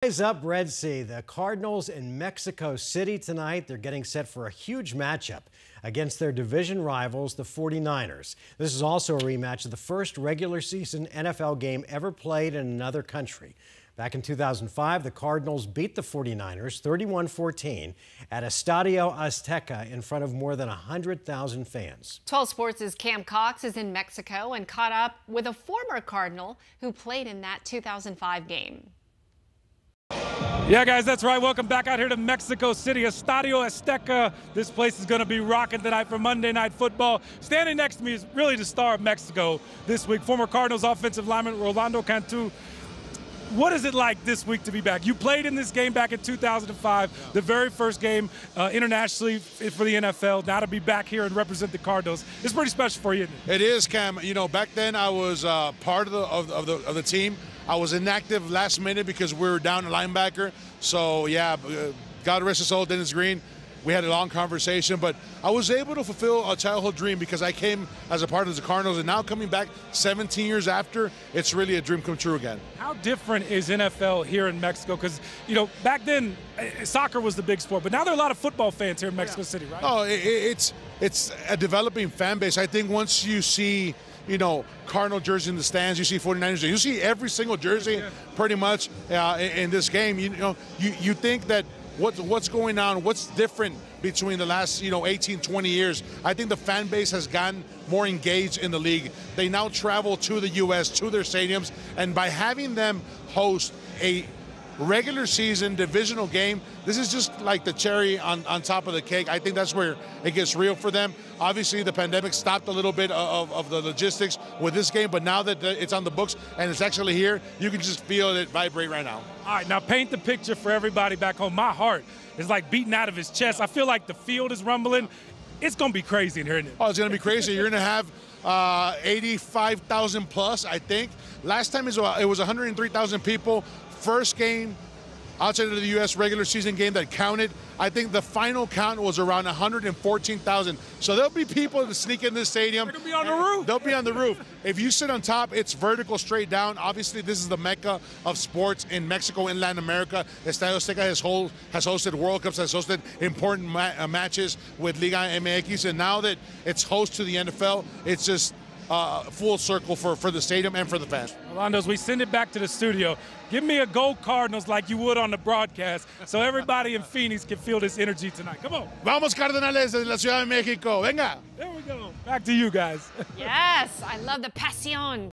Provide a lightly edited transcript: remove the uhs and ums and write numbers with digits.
Rise up, Red Sea. The Cardinals in Mexico City tonight. They're getting set for a huge matchup against their division rivals, the 49ers. This is also a rematch of the first regular season NFL game ever played in another country. Back in 2005, the Cardinals beat the 49ers 31-14 at Estadio Azteca in front of more than 100,000 fans. 12 Sports' Cam Cox is in Mexico and caught up with a former Cardinal who played in that 2005 game. Yeah, guys, that's right. Welcome back out here to Mexico City, Estadio Azteca. This place is going to be rocking tonight for Monday Night Football. Standing next to me is really the star of Mexico this week, former Cardinals offensive lineman Rolando Cantu. What is it like this week to be back? You played in this game back in 2005, the very first game internationally for the NFL. Now to be back here and represent the Cardinals, it's pretty special for you, isn't it? It is, Cam. You know, back then I was part of the team. I was inactive last minute because we were down a linebacker. So, yeah, God rest his soul, Dennis Green. We had a long conversation, but I was able to fulfill a childhood dream because I came as a part of the Cardinals, and now coming back 17 years after, it's really a dream come true again. How different is NFL here in Mexico? Because, you know, back then, soccer was the big sport, but now there are a lot of football fans here in Mexico City, right? Oh, it's a developing fan base. I think once you see, you know, Cardinal jersey in the stands, you see 49ers, you see every single jersey pretty much in this game. You know, you think that what's going on, what's different between the last, 18, 20 years. I think the fan base has gotten more engaged in the league. They now travel to the U.S., to their stadiums, and by having them host a regular season divisional game, this is just like the cherry on top of the cake. I think that's where it gets real for them. Obviously, the pandemic stopped a little bit of the logistics with this game, but now that it's on the books and it's actually here, you can just feel it vibrate right now. All right, now paint the picture for everybody back home. My heart is like beating out of his chest. I feel like the field is rumbling. It's going to be crazy in here, isn't it? Oh, it's going to be crazy. You're going to have 85,000 plus, I think. Last time it was 103,000 people. First game outside of the U.S. regular season game that counted. I think the final count was around 114,000. So there'll be people that sneak in this stadium. They're going to be on the roof. They'll be on the roof. If you sit on top, it's vertical straight down. Obviously, this is the mecca of sports in Mexico and Latin America. Estadio Azteca has hosted World Cups, has hosted important matches with Liga MX. And now that it's host to the NFL, it's just full circle for the stadium and for the fans. Rolando, as we send it back to the studio, give me a Go Cardinals like you would on the broadcast so everybody in Phoenix can feel this energy tonight. Come on. Vamos Cardenales de la Ciudad de México. Venga. There we go. Back to you guys. Yes, I love the pasión.